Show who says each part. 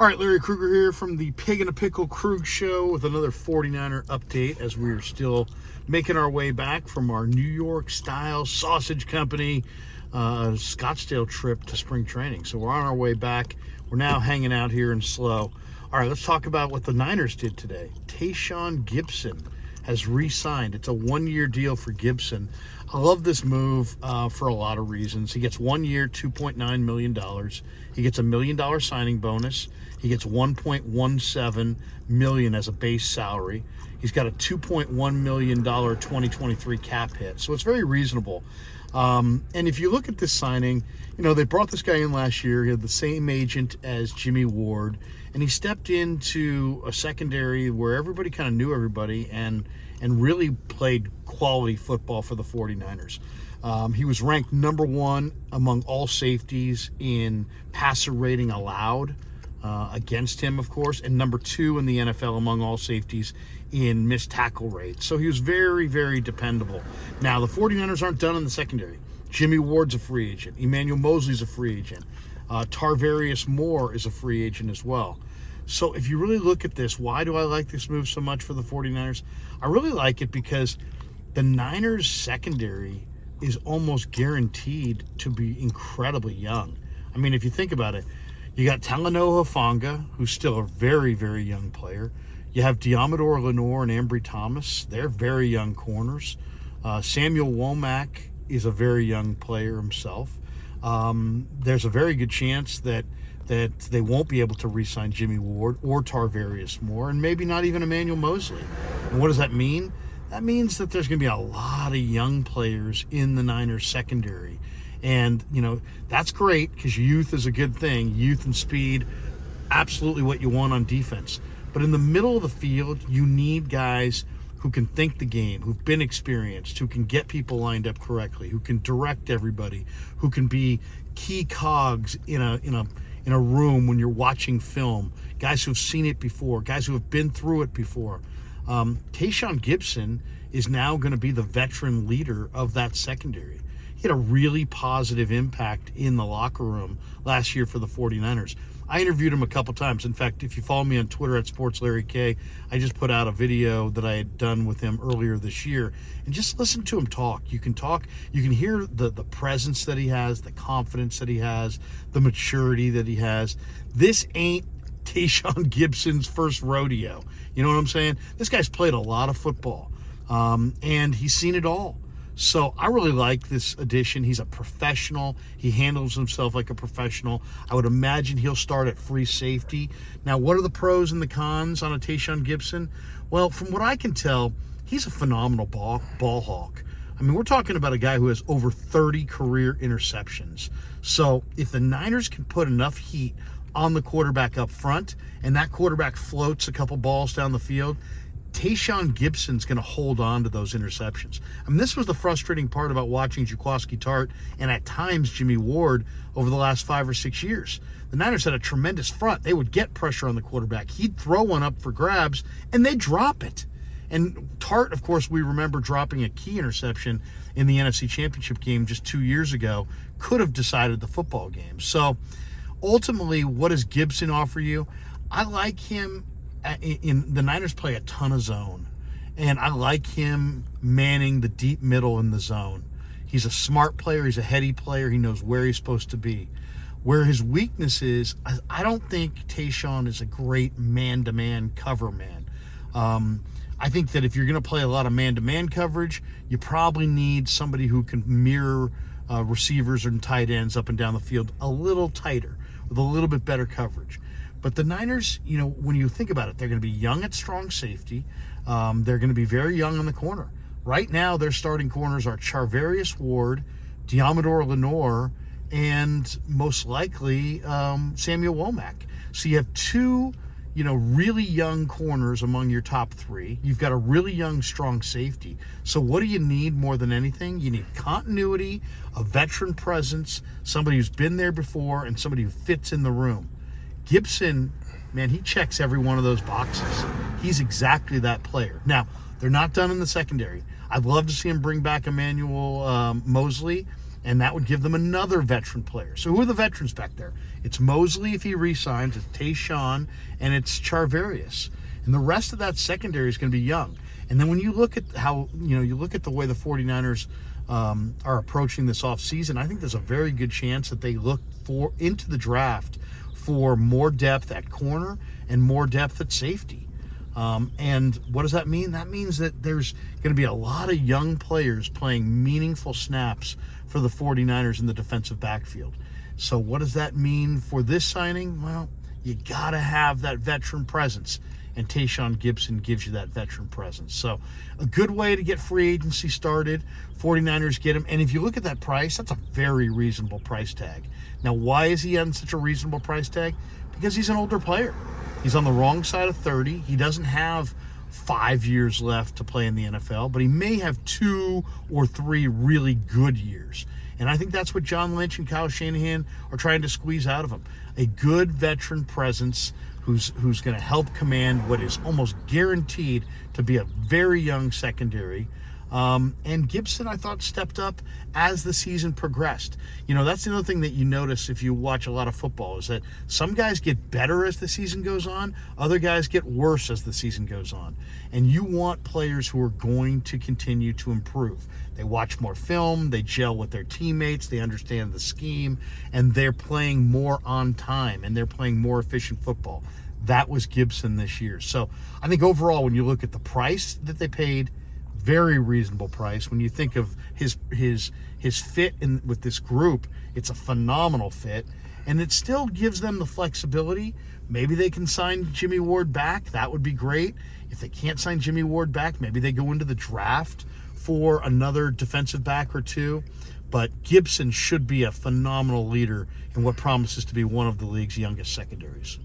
Speaker 1: All right, Larry Krueger here from the Pig in a Pickle Krueg Show with another 49er update as we are still making our way back from our New York style sausage company Scottsdale trip to spring training. So we're on our way back. We're now hanging out here in SLO. All right, let's talk about what the Niners did today. Tashaun Gipson has re-signed. It's a one-year deal for Gipson. I love this move for a lot of reasons. He gets 1 year, $2.9 million. He gets $1 million signing bonus. He gets $1.17 million as a base salary. He's got a $2.1 million 2023 cap hit. So it's very reasonable. And if you look at this signing, you know, they brought this guy in last year. He had the same agent as Jimmy Ward, and he stepped into a secondary where everybody kind of knew everybody and really played quality football for the 49ers. He was ranked number one among all safeties in passer rating allowed against him, of course, and number two in the NFL among all safeties in missed tackle rate. So he was very, very dependable. Now, the 49ers aren't done in the secondary. Jimmy Ward's a free agent. Emmanuel Mosley's a free agent. Tarvarius Moore is a free agent as well. So if you really look at this, why do I like this move so much for the 49ers? I really like it because the Niners secondary is almost guaranteed to be incredibly young. I mean, if you think about it, you got Talanoa Hufanga, who's still a very, very young player. You have Diamador Lenore and Ambry Thomas. They're very young corners. Samuel Womack is a very young player himself. There's a very good chance that they won't be able to re-sign Jimmy Ward or Tarvarius Moore, and maybe not even Emmanuel Mosley. And what does that mean? That means that there's going to be a lot of young players in the Niners secondary. And, you know, that's great because youth is a good thing. Youth and speed, absolutely what you want on defense. But in the middle of the field, you need guys who can think the game, who've been experienced, who can get people lined up correctly, who can direct everybody, who can be key cogs in a room when you're watching film, guys who've seen it before, guys who have been through it before. Tashaun Gipson is now going to be the veteran leader of that secondary. He had a really positive impact in the locker room last year for the 49ers. I interviewed him a couple times. In fact, if you follow me on Twitter at SportsLarryK, I just put out a video that I had done with him earlier this year. And just listen to him talk. You can hear the presence that he has, the confidence that he has, the maturity that he has. This ain't Tashaun Gipson's first rodeo. You know what I'm saying? This guy's played a lot of football, and he's seen it all. So I really like this addition. He's a professional. He handles himself like a professional. I would imagine he'll start at free safety. Now, what are the pros and the cons on a Tashaun Gipson? Well, from what I can tell, he's a phenomenal ball hawk. I mean, we're talking about a guy who has over 30 career interceptions. So if the Niners can put enough heat on the quarterback up front and that quarterback floats a couple balls down the field, Tashaun Gipson's going to hold on to those interceptions. I mean, this was the frustrating part about watching Jaquiski Tartt and at times Jimmy Ward over the last 5 or 6 years. The Niners had a tremendous front. They would get pressure on the quarterback. He'd throw one up for grabs, and they'd drop it. And Tartt, of course, we remember dropping a key interception in the NFC Championship game just 2 years ago, could have decided the football game. So ultimately, what does Gipson offer you? I like him. In the Niners play a ton of zone, and I like him manning the deep middle in the zone. He's a smart player. He's a heady player. He knows where he's supposed to be. Where his weakness is, I don't think Tashaun is a great man-to-man cover man. I think that if you're going to play a lot of man-to-man coverage, you probably need somebody who can mirror receivers and tight ends up and down the field a little tighter with a little bit better coverage. But the Niners, you know, when you think about it, they're going to be young at strong safety. They're going to be very young on the corner. Right now, their starting corners are Tarvarius Ward, Diamador Lenore, and most likely Samuel Womack. So you have two, you know, really young corners among your top three. You've got a really young, strong safety. So what do you need more than anything? You need continuity, a veteran presence, somebody who's been there before, and somebody who fits in the room. Gipson, man, he checks every one of those boxes. He's exactly that player. Now, they're not done in the secondary. I'd love to see him bring back Emmanuel Mosley. and that would give them another veteran player. So who are the veterans back there? It's Mosley if he re-signs, it's Tashaun, and it's Charvarius. And the rest of that secondary is going to be young. And then when you look at how, you look at the way the 49ers are approaching this offseason, I think there's a very good chance that they look into the draft for more depth at corner and more depth at safety. And what does that mean? That means that there's going to be a lot of young players playing meaningful snaps for the 49ers in the defensive backfield. So what does that mean for this signing? Well, you got to have that veteran presence, and Tashaun Gipson gives you that veteran presence. So a good way to get free agency started. 49ers get him. And if you look at that price, that's a very reasonable price tag. Now, why is he on such a reasonable price tag? Because he's an older player. He's on the wrong side of 30. He doesn't have 5 years left to play in the NFL, but he may have 2 or 3 really good years. And I think that's what John Lynch and Kyle Shanahan are trying to squeeze out of him. A good veteran presence who's going to help command what is almost guaranteed to be a very young secondary. And Gipson, I thought, stepped up as the season progressed. That's another thing that you notice if you watch a lot of football, is that some guys get better as the season goes on, other guys get worse as the season goes on. And you want players who are going to continue to improve. They watch more film, they gel with their teammates, they understand the scheme, and they're playing more on time, and they're playing more efficient football. That was Gipson this year. So I think overall, when you look at the price that they paid, very reasonable price. When you think of his fit with this group, it's a phenomenal fit, and it still gives them the flexibility. Maybe they can sign Jimmy Ward back. That would be great. If they can't sign Jimmy Ward back, maybe they go into the draft for another defensive back or two. But Gipson should be a phenomenal leader in what promises to be one of the league's youngest secondaries.